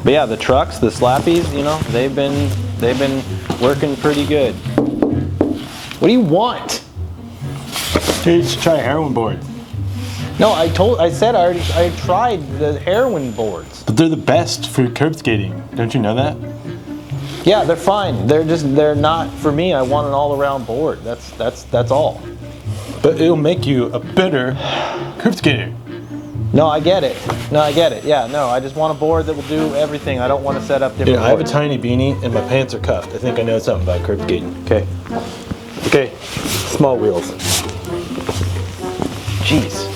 But yeah, the trucks, the Slappies, you know, they've been working pretty good. What do you want? Dude, you should try a heroin board. No, I said I tried the heroin boards. But they're the best for curb skating. Don't you know that? Yeah, they're fine. They're not for me. I want an all-around board. That's all. But it'll make you a better curb skater. No, I get it. Yeah, no, I just want a board that will do everything. I don't want to set up different Yeah, I have a boards. tiny beanie and my pants are cuffed. I think I know something about curb skating. Okay. Okay. Small wheels. Jeez.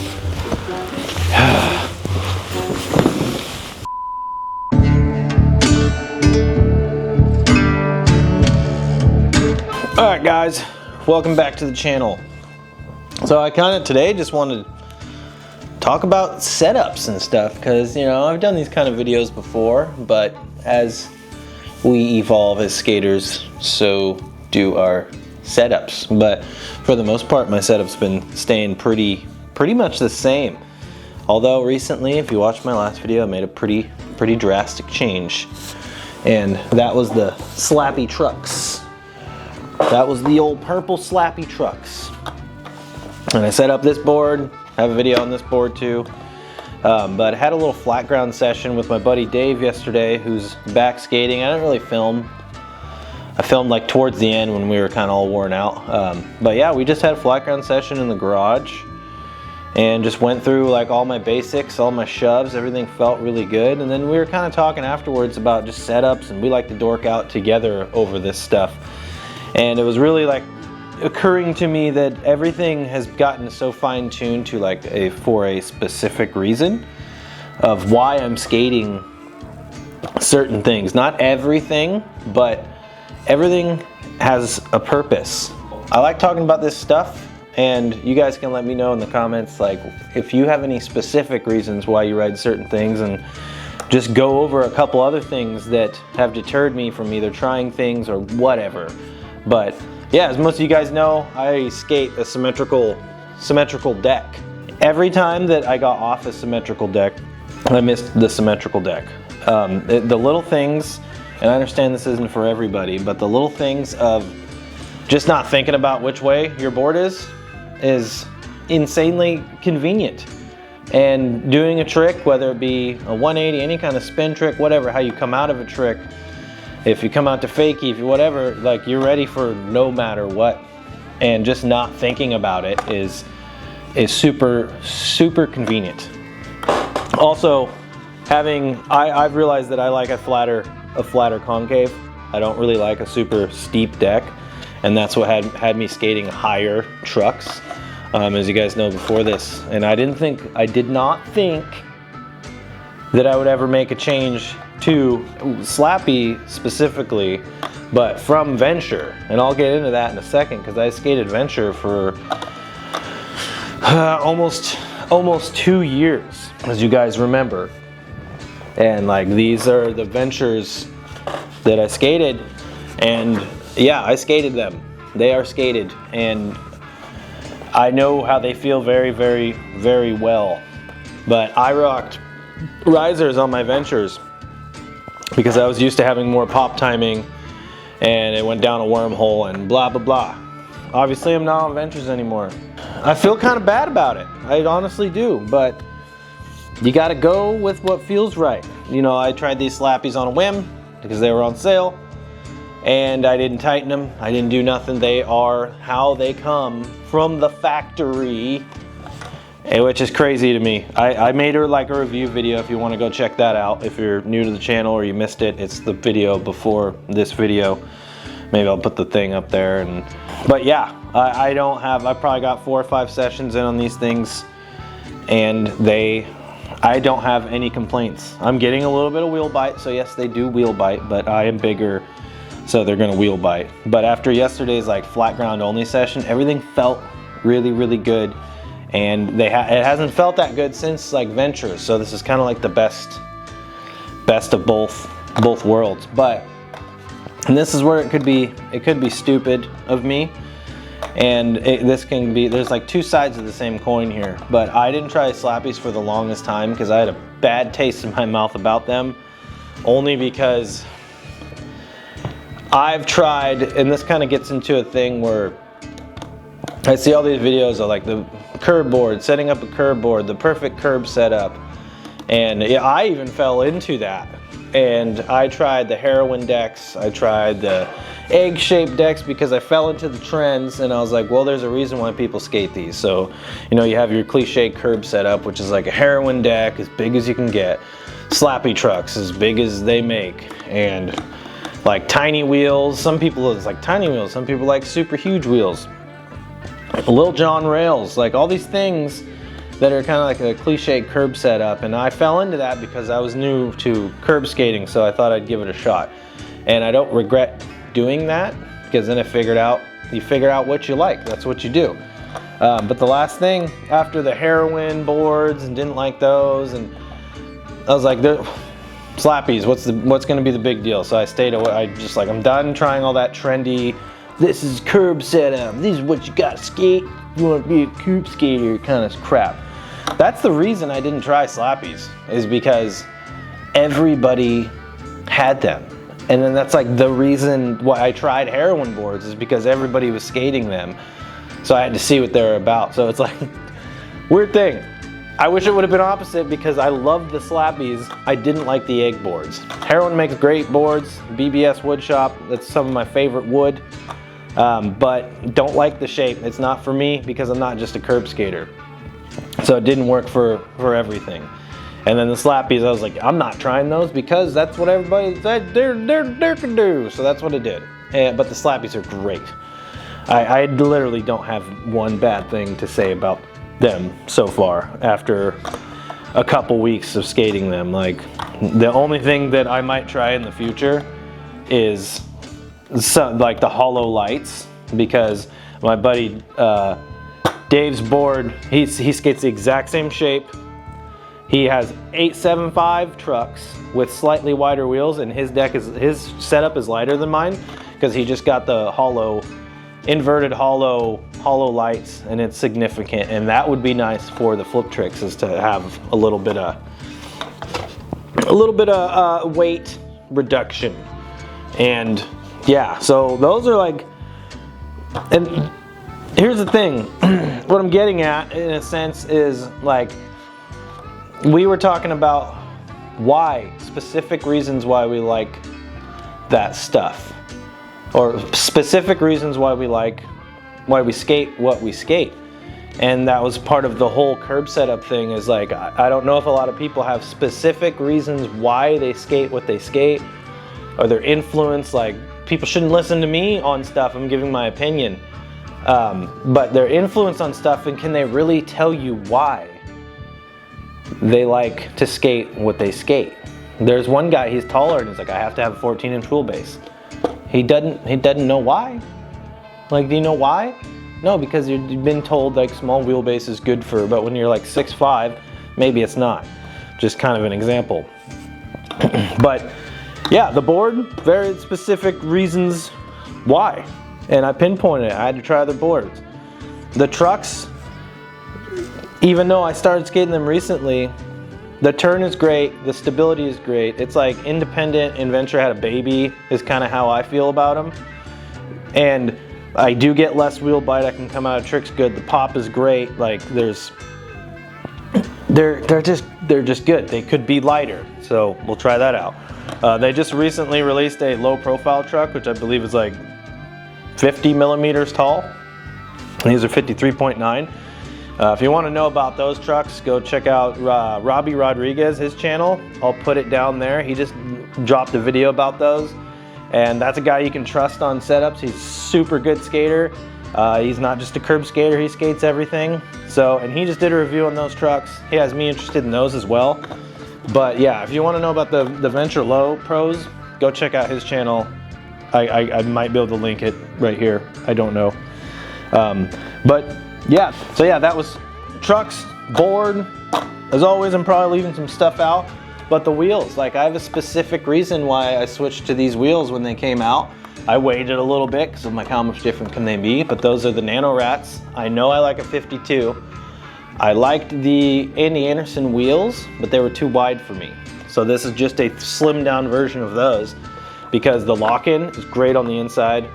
All right, guys, welcome back to the channel. So I kind of today just wanted to talk about setups and stuff because, you know, I've done these kind of videos before, but as we evolve as skaters, so do our setups. But for the most part, my setup's been staying pretty much the same. Although recently, if you watched my last video, I made a pretty drastic change, and that was the Slappy trucks. That was the old purple Slappy trucks. And I set up this board, I have a video on this board too. But I had a little flat ground session with my buddy Dave yesterday, who's back skating. I didn't really film. I filmed like towards the end when we were kind of all worn out. But yeah, we just had a flat ground session in the garage and just went through like all my basics, all my shoves, everything felt really good. And then we were kind of talking afterwards about just setups, and we like to dork out together over this stuff. And it was really like occurring to me that everything has gotten so fine-tuned to like for a specific reason of why I'm skating certain things. Not everything, but everything has a purpose. I like talking about this stuff, and you guys can let me know in the comments like if you have any specific reasons why you ride certain things, and just go over a couple other things that have deterred me from either trying things or whatever. But yeah, as most of you guys know, I skate a symmetrical deck. Every time that I got off a symmetrical deck, I missed the symmetrical deck. The little things, and I understand this isn't for everybody, but the little things of just not thinking about which way your board is insanely convenient. And doing a trick, whether it be a 180, any kind of spin trick, whatever, how you come out of a trick, if you come out to fakie, if you whatever, like you're ready for no matter what. And just not thinking about it is super convenient. Also, I've realized that I like a flatter concave. I don't really like a super steep deck, and that's what had me skating higher trucks, as you guys know before this. And I did not think that I would ever make a change to Slappy specifically, but from Venture, and I'll get into that in a second because I skated Venture for almost 2 years, as you guys remember. And like these are the Ventures that I skated, and yeah, I skated them. They are skated, and I know how they feel very well. But I rocked risers on my Ventures because I was used to having more pop timing, and it went down a wormhole and blah blah blah. Obviously I'm not on Ventures anymore. I feel kind of bad about it, I honestly do, but you gotta go with what feels right. You know, I tried these Slappies on a whim because they were on sale, and I didn't tighten them, I didn't do nothing. They are how they come from the factory, which is crazy to me. I made her like a review video if you want to go check that out. If you're new to the channel or you missed it, it's the video before this video. Maybe I'll put the thing up there. But yeah, I probably got 4 or 5 sessions in on these things, and I don't have any complaints. I'm getting a little bit of wheel bite, so yes, they do wheel bite, but I am bigger, so they're gonna wheel bite. But after yesterday's like flat ground only session, everything felt really good. And it hasn't felt that good since like Ventures, so this is kind of like the best of both worlds. And this is where it could be stupid of me, and there's like 2 sides of the same coin here. But I didn't try Slappies for the longest time because I had a bad taste in my mouth about them. only because I've tried, and this kind of gets into a thing where I see all these videos of like the curb board, setting up a curb board, the perfect curb setup, and I even fell into that. And I tried the heroin decks, I tried the egg-shaped decks because I fell into the trends, and I was like, well, there's a reason why people skate these. So, you know, you have your cliche curb setup, which is like a heroin deck, as big as you can get, slappy trucks, as big as they make, and like tiny wheels. Some people it's like tiny wheels, some people like super huge wheels. Lil John rails, like all these things that are kind of like a cliche curb setup, and I fell into that because I was new to curb skating, so I thought I'd give it a shot. And I don't regret doing that, because then I figured out, you figure out what you like, that's what you do. But the last thing, after the heroin boards and didn't like those, and I was like, Slappies, what's going to be the big deal? So I stayed away. I'm done trying all that trendy, this is curb setup, this is what you got to skate, you want to be a curb skater kind of crap. That's the reason I didn't try Slappies, is because everybody had them. And then that's like the reason why I tried heroin boards, is because everybody was skating them. So I had to see what they were about. So it's like, weird thing. I wish it would have been opposite, because I loved the Slappies. I didn't like the egg boards. Heroin makes great boards. BBS Wood Shop, that's some of my favorite wood. But don't like the shape. It's not for me, because I'm not just a curb skater. So it didn't work for everything. And then the Slappies, I was like, I'm not trying those because that's what everybody said they can do. So that's what I did. But the Slappies are great. I literally don't have one bad thing to say about them so far after a couple weeks of skating them. Like, the only thing that I might try in the future is like the hollow lights, because my buddy Dave's board, he skates the exact same shape. He has 875 trucks with slightly wider wheels, and his setup is lighter than mine, because he just got the inverted hollow lights, and it's significant. And that would be nice for the flip tricks, is to have a little bit of weight reduction. And yeah, so those are like, and here's the thing, what I'm getting at in a sense is, like, we were talking about specific reasons why we like that stuff, or specific reasons why we skate what we skate. And that was part of the whole curb setup thing, is like, I don't know if a lot of people have specific reasons why they skate what they skate, or their influence. Like, people shouldn't listen to me on stuff, I'm giving my opinion. But their influence on stuff, and can they really tell you why they like to skate what they skate? There's one guy, he's taller, and he's like, I have to have a 14-inch wheelbase. He doesn't know why. Like, do you know why? No, because you've been told like small wheelbase is good for, but when you're like 6'5", maybe it's not. Just kind of an example. But yeah, the board, very specific reasons why. And I pinpointed it. I had to try other boards. The trucks, even though I started skating them recently, the turn is great, the stability is great. It's like independent and Venture had a baby, is kind of how I feel about them. And I do get less wheel bite, I can come out of tricks good. The pop is great. Like, they're just good. They could be lighter, so we'll try that out. They just recently released a low profile truck, which I believe is like 50 millimeters tall. These are 53.9. If you want to know about those trucks, go check out Robbie Rodriguez, his channel. I'll put it down there. He just dropped a video about those. And that's a guy you can trust on setups. He's a super good skater. He's not just a curb skater, he skates everything. So, and he just did a review on those trucks. He has me interested in those as well. But yeah, if you want to know about the Venture Low Pros, go check out his channel. I might be able to link it right here. I don't know. But yeah, so yeah, that was trucks, board. As always, I'm probably leaving some stuff out. But the wheels, like, I have a specific reason why I switched to these wheels when they came out. I weighed it a little bit because I'm like, how much different can they be? But those are the Nano Rats. I know I like a 52. I liked the Andy Anderson wheels, but they were too wide for me. So this is just a slimmed down version of those, because the lock-in is great on the inside,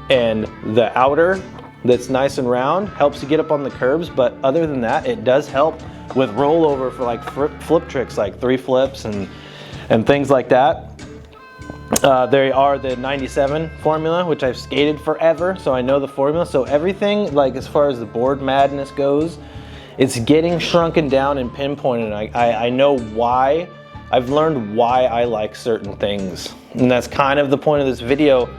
and the outer that's nice and round helps you get up on the curbs. But other than that, it does help with rollover for like flip tricks, like 3 flips and things like that. They are the 97 formula, which I've skated forever, so I know the formula. So everything, like as far as the board madness goes, it's getting shrunken down and pinpointed. I know why. I've learned why I like certain things, and that's kind of the point of this video.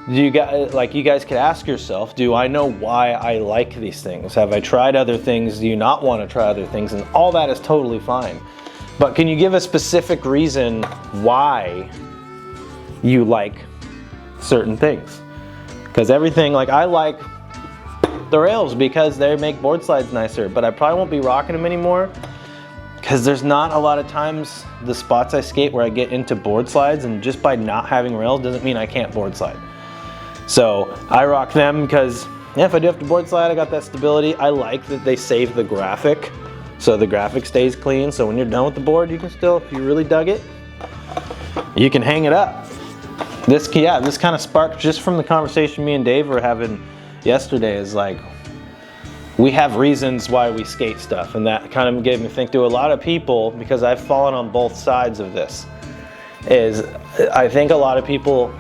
You guys could ask yourself, do I know why I like these things? Have I tried other things? Do you not want to try other things? And all that is totally fine. But can you give a specific reason why you like certain things? Because everything, like I like the rails because they make board slides nicer, but I probably won't be rocking them anymore because there's not a lot of times the spots I skate where I get into board slides, and just by not having rails doesn't mean I can't board slide. So I rock them because if I do have to board slide, I got that stability. I like that they save the graphic, so the graphic stays clean. So when you're done with the board, you can still, if you really dug it, you can hang it up. This kind of sparked just from the conversation me and Dave were having yesterday, is like, we have reasons why we skate stuff, and that kind of gave me think to a lot of people, because I've fallen on both sides of this, is I think a lot of people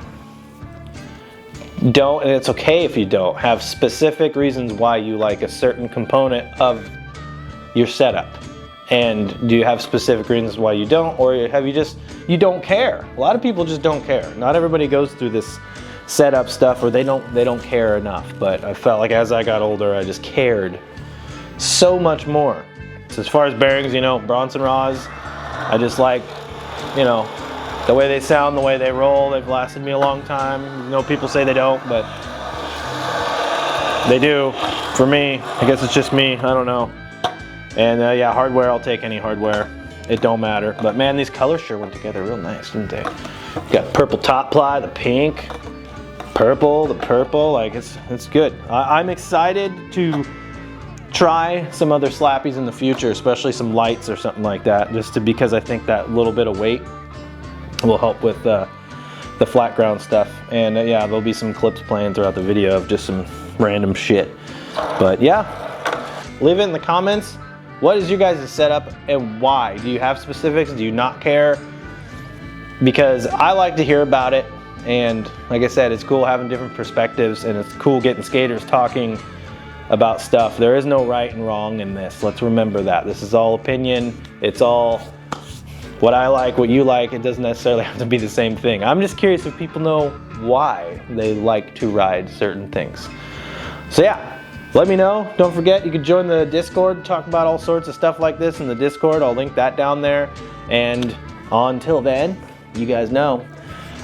don't, and it's okay if you don't, have specific reasons why you like a certain component of your setup. And do you have specific reasons why you don't, or have you don't care? A lot of people just don't care. Not everybody goes through this setup stuff, or they don't care enough. But I felt like as I got older, I just cared so much more. So as far as bearings, you know, Bronson rods, I just like, you know, the way they sound, the way they roll. They've lasted me a long time. You know, people say they don't, but they do. For me, I guess it's just me, I don't know. And yeah, hardware, I'll take any hardware. It don't matter. But man, these colors sure went together real nice, didn't they? Got purple top ply, the pink, purple, the purple, like it's good. I'm excited to try some other Slappies in the future, especially some lights or something like that, because I think that little bit of weight will help with the flat ground stuff. And yeah, there'll be some clips playing throughout the video of just some random shit. But yeah, leave it in the comments. What is your guys' setup and why? Do you have specifics? Do you not care? Because I like to hear about it, and like I said, it's cool having different perspectives, and it's cool getting skaters talking about stuff. There is no right and wrong in this. Let's remember that. This is all opinion. It's all what I like, what you like. It doesn't necessarily have to be the same thing. I'm just curious if people know why they like to ride certain things. So yeah. Let me know. Don't forget, you can join the Discord, talk about all sorts of stuff like this in the Discord. I'll link that down there. And until then, you guys know,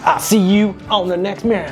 I'll see you on the next meow.